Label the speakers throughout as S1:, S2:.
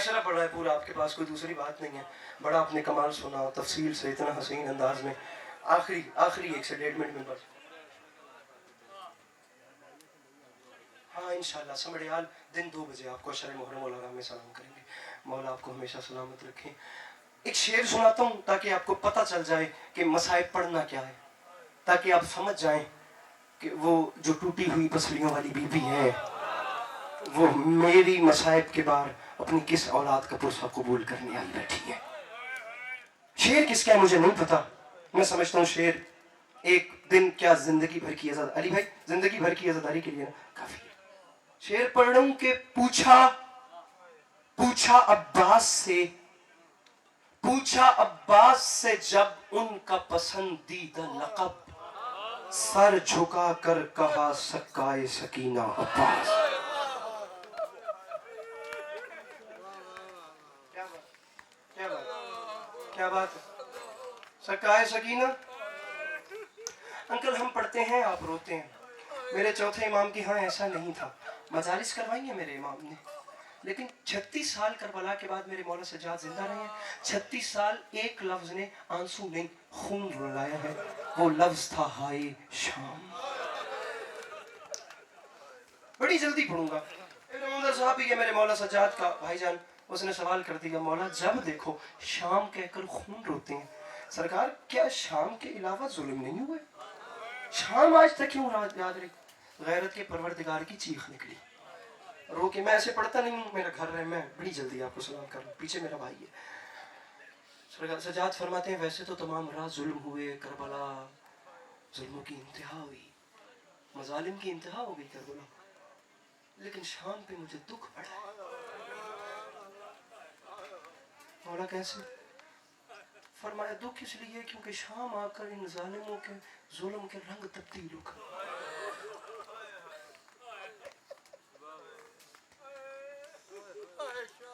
S1: معاشرہ پڑھ رہا ہے پورا آپ کے پاس، کوئی دوسری بات نہیں ہے. بڑا آپ نے کمال سنا تفصیل سے اتنا حسین انداز میں. آخری 1 سے 1.5 منٹ میں بس. ہاں انشاءاللہ سمڑیال دن 2 بجے آپ کو اشر محرم مولانا میں سلام کریں گے. مولا آپ کو ہمیشہ سلامت رکھیں. ایک شعر سناتا ہوں تاکہ آپ کو پتہ چل جائے کہ مصائب پڑھنا کیا ہے، تاکہ آپ سمجھ جائیں کہ وہ جو ٹوٹی ہوئی پسلیوں والی بی بی ہے وہ میری مصائب کے بار اپنی کس اولاد کا پرسہ قبول کرنے آئی بیٹھی ہے. شعر کس کا ہے مجھے نہیں پتا. میں سمجھتا ہوں شعر ایک دن کیا زندگی بھر کی عزت، علی بھائی زندگی بھر کی عزتداری کے لیے نا کافی ہے. شعر پڑھ رہا ہوں کہ پوچھا عباس سے جب ان کا پسندیدہ لقب، سر جھکا کر کہا سکائے سکینہ عباس. کیا بات ہے سکائے سکینہ. انکل ہم پڑھتے ہیں آپ روتے ہیں. میرے چوتھے امام کی ہاں ایسا نہیں تھا. مجالس کروائی ہیں میرے امام نے، لیکن 36 سال کربلا کے بعد میرے مولا سجاد زندہ رہے ہیں. 36 سال ایک لفظ نے آنسو نہیں خون رلایا ہے. وہ لفظ تھا ہائے شام. بڑی جلدی پڑھوں گا. ابن صاحب بھی ہے میرے مولا سجاد کا بھائی جان. اس نے سوال کر دیا مولا جب دیکھو شام کہہ کر خون روتے ہیں. سرکار کیا شام کے علاوہ ظلم نہیں ہوئے؟ شام آج تک کیوں یاد رہی؟ غیرت کے پروردگار کی چیخ نکلی. رو کے میں ایسے پڑھتا نہیں ہوں، میرا گھر ہے، میں بڑی جلدی آپ کو سلام کر لوں. پیچھے میرا بھائی ہے. سجاد فرماتے ہیں ویسے تو تمام رات ظلم ہوئے کربلا، ظلموں کی انتہا ہوئی، مظالم کی انتہا ہو گئی کربلا، لیکن شام پہ مجھے دکھ پڑا ہے. مولا کیسے؟ فرمایا دکھ اس لیے کیونکہ شام آ کر ان ظالموں کے ظلم کے رنگ تبدیل ہو کر.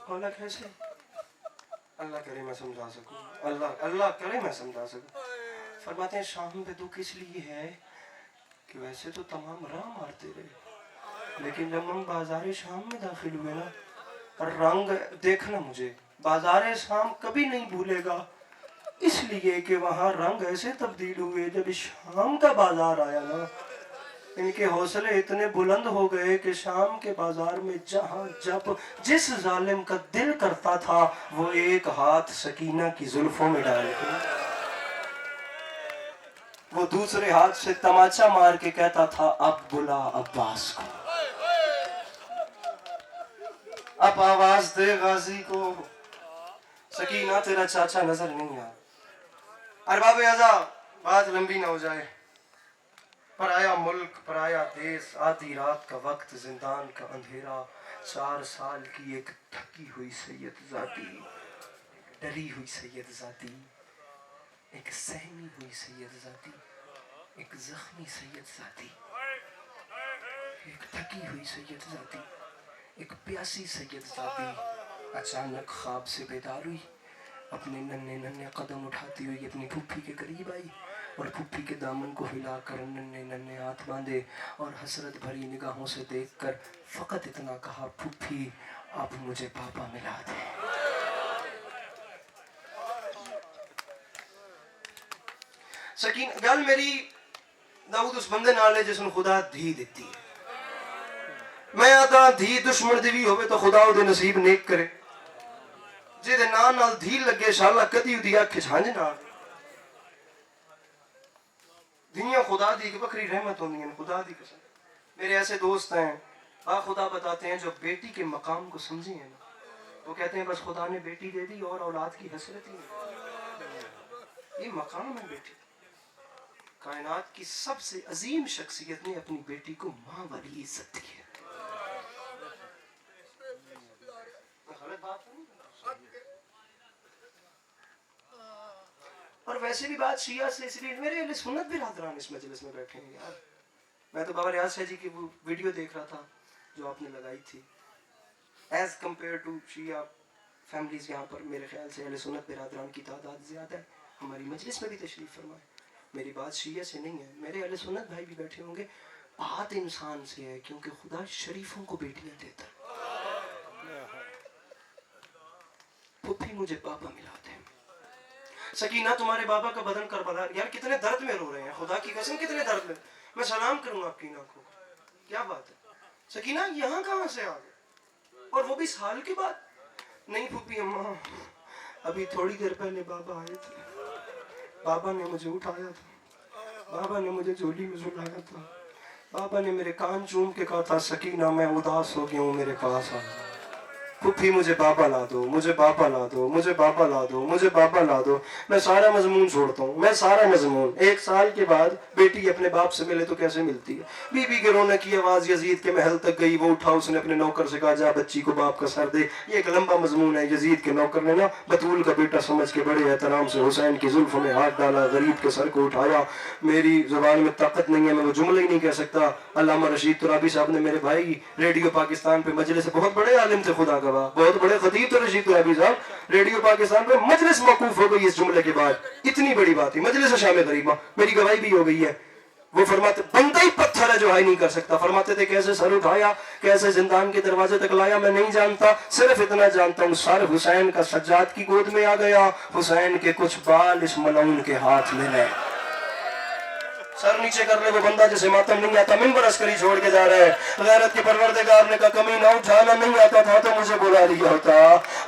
S1: مولا کیسے؟ اللہ کرے میں سمجھا سکوں، اللہ کرے میں سمجھا سکوں. فرماتے ہیں شام پہ دکھ اس لیے ہے کہ ویسے تو تمام راہ مارتے رہے، لیکن جب ہم بازار شام میں داخل ہوئے نا، رنگ دیکھنا مجھے بازار شام کبھی نہیں بھولے گا، اس لیے کہ وہاں رنگ ایسے تبدیل ہوئے. جب شام کا بازار آیا نا، ان کے حوصلے اتنے بلند ہو گئے کہ شام کے بازار میں جہاں جب جس ظالم کا دل کرتا تھا وہ ایک ہاتھ سکینہ کی زلفوں میں ڈال کے وہ دوسرے ہاتھ سے تماچا مار کے کہتا تھا اب بلا عباس کو، اب آواز دے غازی کو، سکینہ تیرا چاچا نظر نہیں آ. ارباب اعضا بات لمبی نہ ہو جائے. پرایا ملک پرایا دیس، آدھی رات کا وقت، زندان کا اندھیرا، 4 سال کی ایک تھکی ہوئی سید ذاتی، ڈری ہوئی سید ذاتی، ایک سہمی ہوئی سید ذاتی، ایک زخمی سید ذاتی، ایک تھکی ہوئی سید ذاتی، ایک پیاسی سید ذاتی اچانک خواب سے بیدار ہوئی. اپنے ننھے قدم اٹھاتی ہوئی اپنی پھوپھی کے قریب آئی اور پھوپھی کے دامن کو ہلا کر ننھے ہاتھ باندھے اور حسرت بھری نگاہوں سے دیکھ کر فقط اتنا کہا پھوپھی اب مجھے پاپا ملا دے. سکین گل میری داؤد اس بندے نال ہے جس نے خدا دھی دیتی ہے. میں آتا دھی دشمن دی بھی ہوئے تو خدا وہ دے نصیب نیک کرے. جے دے نام نال دھی لگے انشاءاللہ کدی دی اکھ چھانج نہ آوے. دنیا خدا دی ایک بکری رحمت ہوندی ہیں، خدا دی قسم. میرے ایسے دوست ہیں خدا بتاتے ہیں جو بیٹی کے مقام کو سمجھے ہیں نا، وہ کہتے ہیں بس خدا نے بیٹی دے دی اور اولاد کی حسرت ہی نہیں. یہ مقام ہے بیٹی. کائنات کی سب سے عظیم شخصیت نے اپنی بیٹی کو ماں والی عزت دی ہے. غلط بات نہیں. اور ویسے بھی بات شیعہ سے اس لیے میرے اہل سنت بھی برادران اس مجلس میں بیٹھے ہیں یار. میں تو بابا ریاض شاہ جی کی وہ ویڈیو دیکھ رہا تھا جو آپ نے لگائی تھی. ایز کمپیئر ٹو شیعہ فیملیز یہاں پر میرے خیال سے اہل سنت برادران کی تعداد زیادہ ہے. ہماری مجلس میں بھی تشریف فرمائے. میری بات شیعہ سے نہیں ہے، میرے اہل سنت بھائی بھی بیٹھے ہوں گے. بات انسان سے ہے کیونکہ خدا شریفوں کو بیٹیاں دیتا ہے. पप्पी मुझे पापा मिला दे। सकीना तुम्हारे बाबा का बदन करबला, यार कितने दर्द में रो रहे हैं, खुदा की कसम कितने दर्द में। मैं सलाम करूंगा आपकी आंखों को, क्या बात है सकीना, यहाँ कहाँ से आ गए और वो भी साल के बाद? नहीं फूफी अम्मा, अभी थोड़ी देर पहले बाबा आए थे, बाबा ने मुझे उठाया था, बाबा ने मुझे झोली में सुलाया था, बाबा ने मेरे कान चूम के कहा था सकीना मैं उदास हो गया हूँ, मेरे पास आ। फुफी मुझे बाबा ला दो, मुझे बाबा ला दो, मुझे बाबा ला दो, मुझे बाबा ला दो। मैं सारा मजमून छोड़ता हूँ, मैं सारा मजमून। 1 साल के बाद बेटी अपने बाप से मिले तो कैसे मिलती है। बीबी के रोने की आवाज यजीद के महल तक गई, वो उठा, उसने अपने नौकर से कहा जा बच्ची को बाप का सर दे। ये एक लंबा मजमून है। यजीद के नौकर ने ना बतूल का बेटा समझ के बड़े एहतराम से हुसैन की जुल्फ में हाथ डाला, गरीब के सर को उठाया। मेरी जुबान में ताकत नहीं है, मैं वो जुमला ही नहीं कह सकता। अल्लामा रशीद तुराबी साहब ने, मेरे भाई रेडियो पाकिस्तान पे मजलिस से, बहुत बड़े आलिम थे खुदा गवाह, बहुत बड़े खतीब थे रशीद तुराबी साहब, रेडियो पाकिस्तान पे मजलिस मौकूफ हो गई इस जुमले के बाद। इतनी बड़ी बात है, मजलिस शाम गरीबा, मेरी गवाही भी हो गई है। वो फरमाते बंदा ही पत्थर है जो हाई नहीं कर सकता। फरमाते थे कैसे सर उठाया, कैसे जिंदान के दरवाजे तक लाया मैं नहीं जानता, सिर्फ इतना जानता हूँ सर हुसैन का सज्जाद की गोद में आ गया, हुसैन के कुछ बाल इस मलऊन के हाथ में है। सर नीचे कर ले वो बंदा जिसे मातम नहीं आता, मिंबर अस्करी छोड़ के जा रहा है। गैरत के परवरदिगार ने कहा कमी ना उठाना नहीं आता था तो मुझे बुला लिया होता।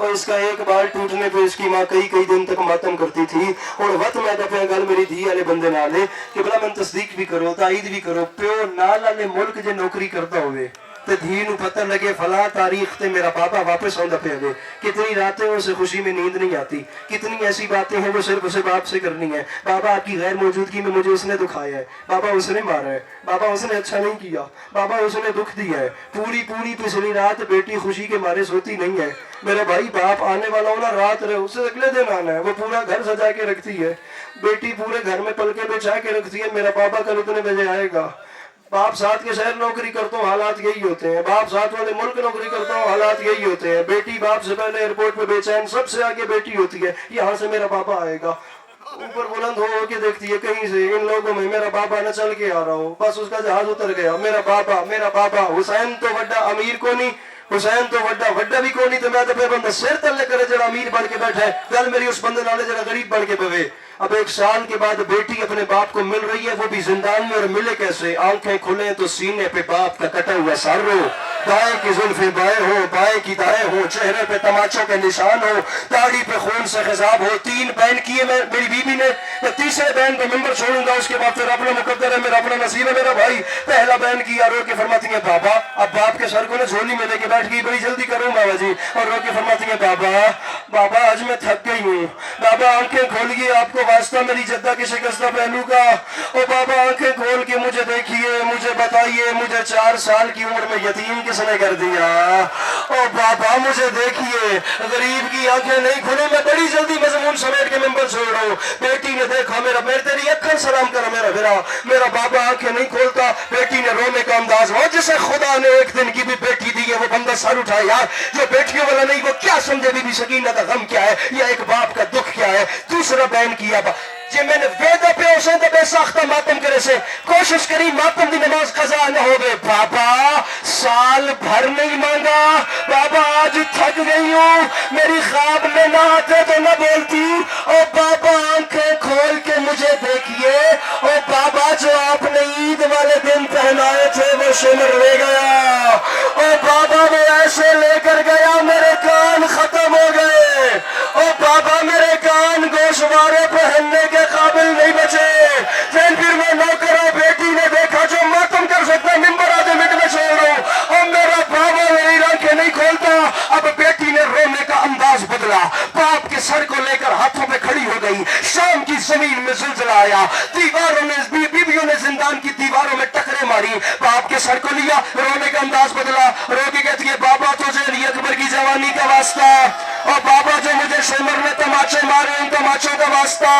S1: और इसका एक बाल टूटने पे इसकी माँ कई दिन तक मातम करती थी। और वत मैं दफे गल मेरी धी वाले बंदे नाले कि भला मैं तस्दीक भी करो, ताईद भी करो, प्यो नाल वाले मुल्क जे नौकरी करता होवे ते धी नू पता लगे फला तारीख ते मेरा बाबा वापस आंदा पे वे। कितनी रातें उसे खुशी में नींद नहीं आती, कितनी ऐसी बातें हैं जो सिर्फ उसे बाप से करनी है। बाबा आपकी गैर मौजूदगी में मुझे उसने दुखाया है, बाबा उसने मारा है, बाबा उसने अच्छा नहीं किया, बाबा उसने दुख दिया है। पूरी पिछली रात बेटी खुशी के मारे सोती नहीं है। मेरा भाई बाप आने वाला हो ना, रात रहे उससे अगले दिन आना है, वो पूरा घर सजा के रखती है। बेटी पूरे घर में पलके बिछा के रखती है, मेरा बाबा कल इतने बजे आएगा। बाप साथ के शहर नौकरी करता हूँ, हालात यही होते हैं। बाप साथ वाले मुल्क नौकरी करता हूँ, हालात यही होते हैं। बेटी बाप से पहले एयरपोर्ट पे बेचैन, सबसे आगे बेटी होती है। यहाँ से मेरा बाबा आएगा, ऊपर बुलंद हो के देखती है कहीं से इन लोगों में मेरा बाबा न चल के आ रहा हो, बस उसका जहाज उतर गया। मेरा बाबा हुसैन तो वड्डा अमीर को नहीं, हुसैन तो वड्डा भी को नहीं, तो मैं तो फिर बंदा सिर तले करे जरा अमीर बन के बैठा है। गल मेरी उस बंदे नाले जरा गरीब बन के बवे। अब 1 साल के बाद बेटी अपने बाप को मिल रही है, वो भी जिंदान में, और मिले कैसे? आंखें खुले तो सीने पे बाप का कटा हुआ सर हो, दाएं की जुल्फे बाएं हो, बाएं की दाएं हो, चेहरे पे तमाचों के निशान हो, दाढ़ी पे खून से खिजाब हो। 3 बैन किए मेरी बीबी ने, मैं तीसरे बैन को मिंबर छोड़ूंगा, उसके बाद फिर अपना मुकद्दर है, मेरा अपना नसीब है। मेरा भाई पहला बैन किया, रो के फरमाती है बाबा, अब बाप के सर को ना झोली में लेके बैठ गई, बड़ी जल्दी करूँ बाबा जी, और रो के फरमाती है बाबा आज मैं थक गई हूँ। बाबा आंखें खोलिए, आपको वास्ता मेरी जद्दा के शिकस्ता पहलू का। ओ बाबा आंखें खोल के मुझे देखिए, मुझे बताइए, मुझे 4 साल की उम्र में यतीम किसने कर दिया? ओ बाबा मुझे देखिए, गरीब की आंखें नहीं खुली, मैं बड़ी जल्दी मजमून समेट के मिंबर छोड़ रहा हूँ। बेटी ने देखा मेरा, मेरे तेरी अक्खन सलाम करा मेरा बाबा आंखें नहीं खोलता। बेटी ने रोने का अंदाज हो जिसे खुदा ने एक दिन की भी बेटी दी है, वो बंदा सर उठाए। यार जो बेटियों वाला नहीं वो क्या समझे बीबी सकीना का गम क्या है, या एक बाप का दुख क्या है। दूसरा बैन किया जे मैंने वेदा पे उसे तो बेसाख्ता मातम करे से कोशिश करी मातम दी नमाज कजा न हो गए। बाबा साल भर नहीं मांगा, बाबा आज थक गई हूँ, मेरी ख्वाब में ना आते तो न बोलती। ओ बाबा आंखें खोल के मुझे देखिए, ओ बाबा जो आपने ईद वाले दिन पहनाए थे वो शिमर ले गया। ओ बाबा मैं ऐसे लेकर गया मेरे कान खत्म हो गए। ओ बाबा मेरे कान गोशवारे पहनने के काबिल नहीं बचे। फिर मैं नौकर और बेटी ने देखा जो मातम कर सकता, मिंबर आधे मिनट में छोड़ रहा हूँ और मेरा बाबा मेरी आंखें नहीं खोलता। अब बेटी ने रोने का अंदाज बदला, बाप के सर को लेकर हाथों में खड़ी हो गई। शाम की जमीन में जिलजिला आया, दीवारों ने बीबियों ने जिंदान की दीवारों में टकरे मारी। बाप के सर को लिया, रोने का अंदाज बदला, रो के कहती है बाबा तुझे अली अकबर की जवानी का वास्ता, और बाबा जो मुझे शिमर में तमाचे मारे उन तमाचों का वास्ता।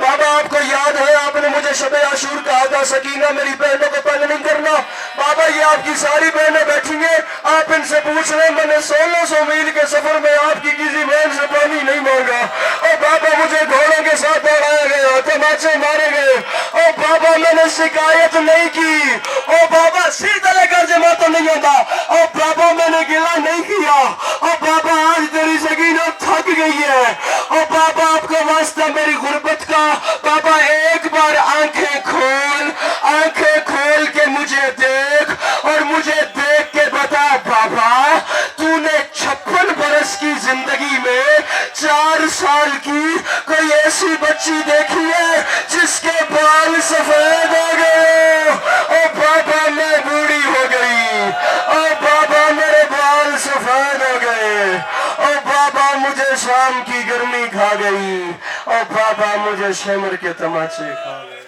S1: बाबा आपको याद है आपने मुझे शबे आशूर कहा था सकीना मेरी बहनों को तंग नहीं करना। बाबा ये आपकी सारी बहनें बैठी हैं, आप इनसे पूछ रहे मैंने 1600 मील के सफर में आपकी किसी बहन से पानी नहीं मांगा। और बाबा मुझे घोड़ों के साथ दौड़ाया गया, तमाचे मारे गए, और बाबा मैंने शिकायत नहीं की। और बाबा सिर तले कर जमा तो नहीं होता, और बाबा मैंने गिला नहीं किया। और बाबा आज तेरी सकीना थक गई है, रास्ता मेरी गुर्बत का। बाबा एक बार आंखें खोल के मुझे देख और मुझे देख के बता बाबा, तूने 56 बरस की जिंदगी में 4 साल की कोई ऐसी बच्ची देखी है जिसके बाल सफेद हो गए? ओ बाबा मैं बूढ़ी हो गई, ओ बाबा मेरे बाल सफेद हो गए, ओ बाबा मुझे शाम की गर्मी खा गई, ओ बाबा मुझे शमर के तमाचे खा गए।